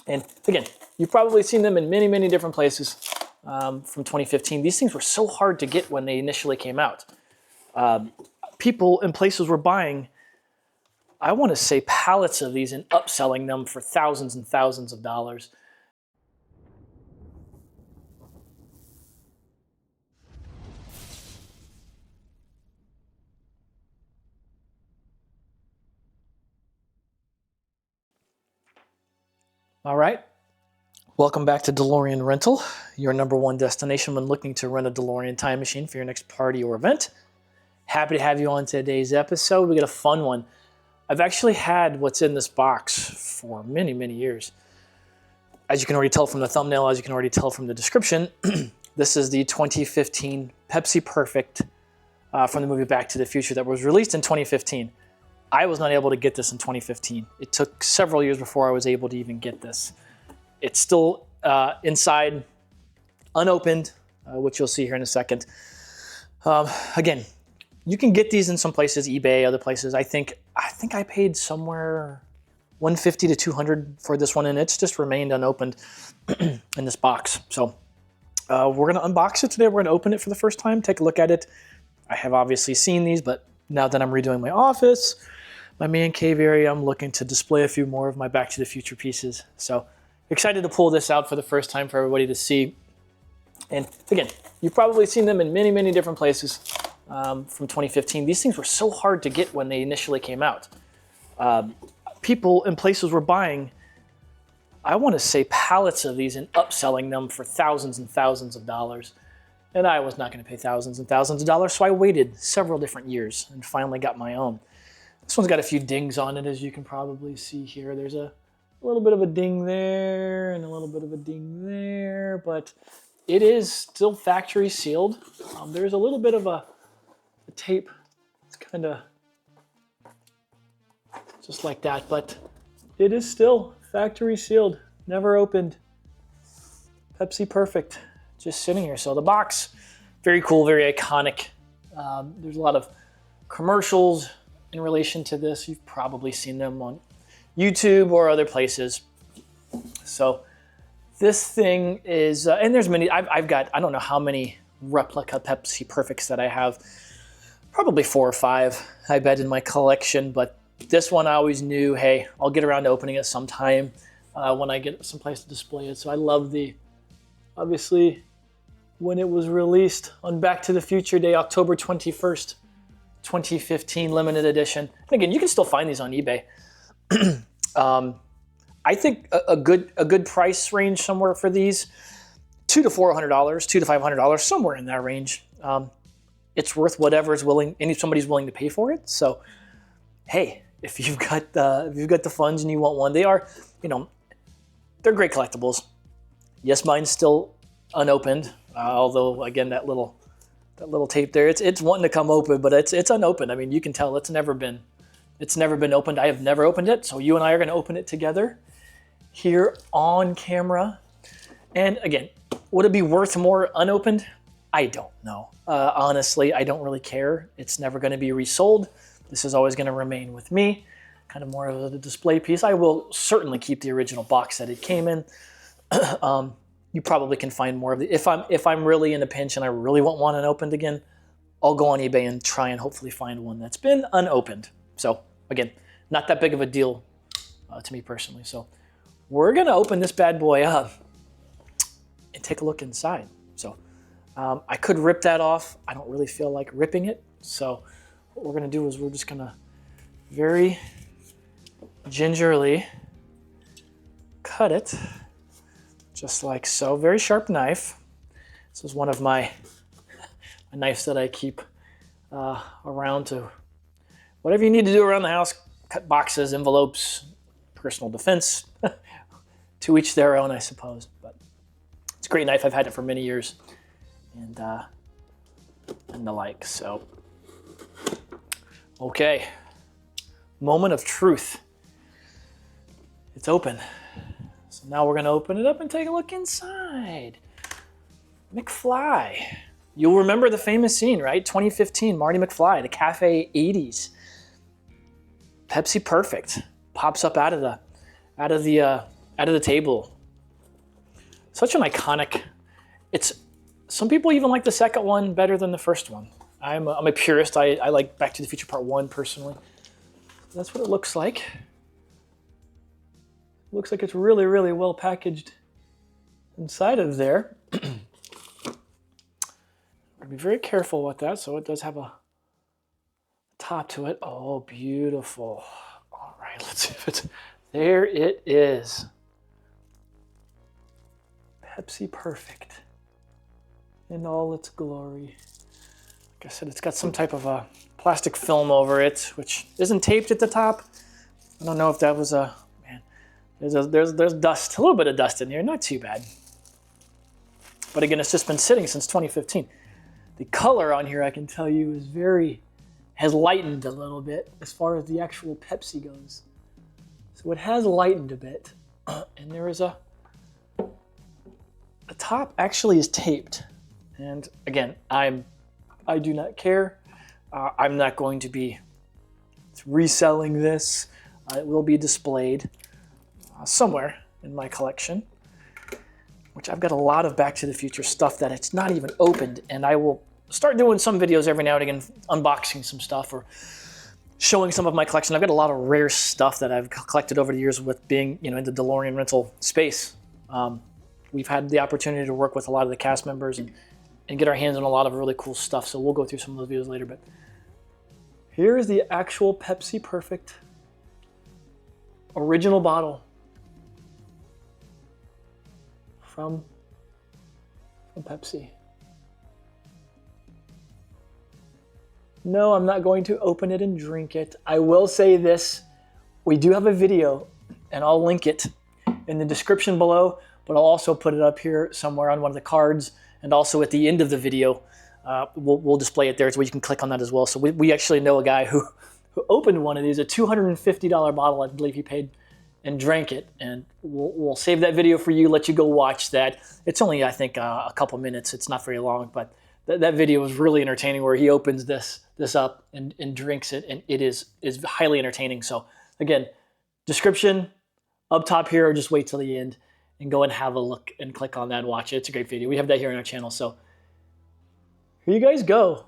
And again, you've probably seen them in many, many different places from 2015. These things were so hard to get when they initially came out. People and places were buying, I want to say, pallets of these and upselling them for thousands and thousands of dollars. All right. Welcome back to DeLorean Rental, your #1 destination when looking to rent a DeLorean Time Machine for your next party or event. Happy to have you on today's episode. We got a fun one. I've actually had what's in this box for many, many years. As you can already tell from the thumbnail, as you can already tell from the description, this is the 2015 Pepsi Perfect from the movie Back to the Future that was released in 2015. I was not able to get this in 2015. It took several years before I was able to even get this. It's still inside, unopened, which you'll see here in a second. Again, you can get these in some places, eBay, other places. I think I paid somewhere $150 to $200 for this one, and it's just remained unopened in this box. So we're gonna unbox it today. We're gonna open it for the first time, take a look at it. I have obviously seen these, but now that I'm redoing my office, my man cave area, I'm looking to display a few more of my Back to the Future pieces. So excited to pull this out for the first time for everybody to see. And again, you've probably seen them in many, many different places from 2015. These things were so hard to get when they initially came out. People and places were buying, I want to say, pallets of these and upselling them for thousands and thousands of dollars. And I was not going to pay thousands and thousands of dollars, so I waited several different years and finally got my own. This one's got a few dings on it, as you can probably see here. There's a little bit of a ding there and a little bit of a ding there, but it is still factory sealed. There's a little bit of a tape. It's kind of just like that, but it is still factory sealed, never opened. Pepsi Perfect, just sitting here. So the box, very cool, very iconic. There's a lot of commercials in relation to this. You've probably seen them on YouTube or other places. So this thing is, and there's many, I've got, I don't know how many replica Pepsi Perfects that I have, probably 4 or 5, I bet, in my collection, but this one I always knew, hey, I'll get around to opening it sometime when I get someplace to display it. So I love the, obviously, when it was released on Back to the Future Day, October 21st, 2015, limited edition. And again, you can still find these on eBay. I think a good price range somewhere for these, $200 to $400, $200 to $500, somewhere in that range. It's worth whatever is willing, and if somebody's willing to pay for it. So, hey, if you've got the funds and you want one, they are, they're great collectibles. Yes, mine's still unopened, although again that little tape there, it's wanting to come open, but it's unopened. I mean, you can tell it's never been opened. I have never opened it, so you and I are going to open it together here on camera. And again, would it be worth more unopened? I don't know. Honestly, I don't really care. It's never going to be resold. This is always going to remain with me, kind of more of a display piece. I will certainly keep the original box that it came in. You probably can find more of the, if I'm really in a pinch and I really want one unopened again, I'll go on eBay and try and hopefully find one that's been unopened. So again, not that big of a deal to me personally. So we're gonna open this bad boy up and take a look inside. So I could rip that off. I don't really feel like ripping it. So what we're gonna do is we're just gonna very gingerly cut it. Just like so, very sharp knife. This is one of my knives that I keep around to whatever you need to do around the house, cut boxes, envelopes, personal defense, to each their own, I suppose. But it's a great knife. I've had it for many years and the like, so. Okay, moment of truth. It's open. So now we're gonna open it up and take a look inside. McFly. You'll remember the famous scene, right? 2015, Marty McFly, the Cafe 80s. Pepsi Perfect pops up out of the out of the table. Such an iconic, some people even like the second one better than the first one. I'm a purist. I like Back to the Future Part 1 personally. That's what it looks like. Looks like it's really, really well packaged inside of there. Be very careful with that. So it does have a top to it. Oh, beautiful. All right, let's see if it's, there it is. Pepsi Perfect in all its glory. Like I said, it's got some type of a plastic film over it, which isn't taped at the top. I don't know if that was a, man, there's dust, a little bit of dust in here, not too bad. But again, it's just been sitting since 2015. The color on here, I can tell you, has lightened a little bit as far as the actual Pepsi goes. So it has lightened a bit. And there is the top actually is taped. And again, I do not care. I'm not going to be reselling this. It will be displayed somewhere in my collection, which I've got a lot of Back to the Future stuff that it's not even opened, and I will start doing some videos every now and again, unboxing some stuff or showing some of my collection. I've got a lot of rare stuff that I've collected over the years with being, in the DeLorean rental space. We've had the opportunity to work with a lot of the cast members and get our hands on a lot of really cool stuff, so we'll go through some of those videos later. But here is the actual Pepsi Perfect original bottle from Pepsi. No, I'm not going to open it and drink it. I will say this, we do have a video, and I'll link it in the description below, but I'll also put it up here somewhere on one of the cards, and also at the end of the video, we'll display it there so you can click on that as well. So we actually know a guy who opened one of these, a $250 bottle, I believe he paid, and drank it. And we'll save that video for you, let you go watch that. It's only, I think, a couple minutes. It's not very long, but that video was really entertaining where he opens this up and drinks it, and it is highly entertaining. So again, description up top here, or just wait till the end and go and have a look and click on that and watch it. It's a great video. We have that here on our channel. So here you guys go.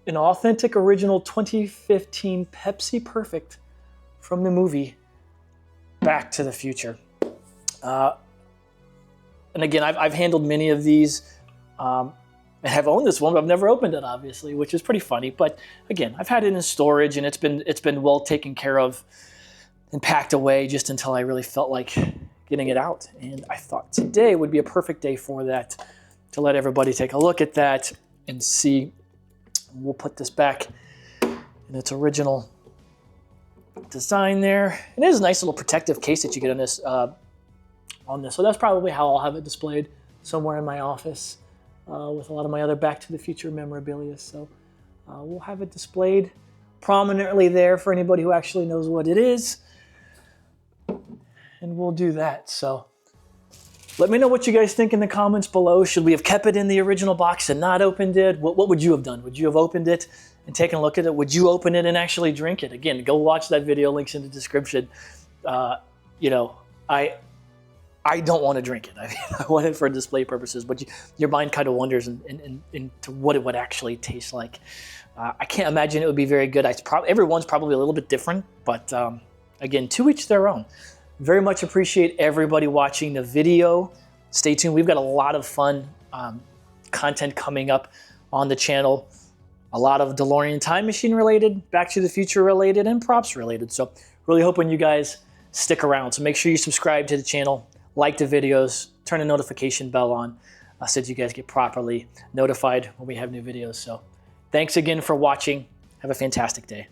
An authentic original 2015 Pepsi Perfect from the movie Back to the Future. And again, I've handled many of these. I have owned this one, but I've never opened it, obviously, which is pretty funny. But again, I've had it in storage, and it's been well taken care of and packed away just until I really felt like getting it out. And I thought today would be a perfect day for that, to let everybody take a look at that and see. We'll put this back in its original design there. It is a nice little protective case that you get on this. So that's probably how I'll have it displayed, somewhere in my office with a lot of my other Back to the Future memorabilia. So we'll have it displayed prominently there for anybody who actually knows what it is. And we'll do that. So let me know what you guys think in the comments below. Should we have kept it in the original box and not opened it? What would you have done? Would you have opened it and taken a look at it? Would you open it and actually drink it? Again, go watch that video. Links in the description. I don't want to drink it. I mean, I want it for display purposes, but your mind kind of wonders into what it would actually taste like. I can't imagine it would be very good. Everyone's probably a little bit different, but again, to each their own. Very much appreciate everybody watching the video. Stay tuned. We've got a lot of fun content coming up on the channel. A lot of DeLorean Time Machine related, Back to the Future related, and props related. So really hoping you guys stick around. So make sure you subscribe to the channel, like the videos, turn the notification bell on so that you guys get properly notified when we have new videos. So thanks again for watching. Have a fantastic day.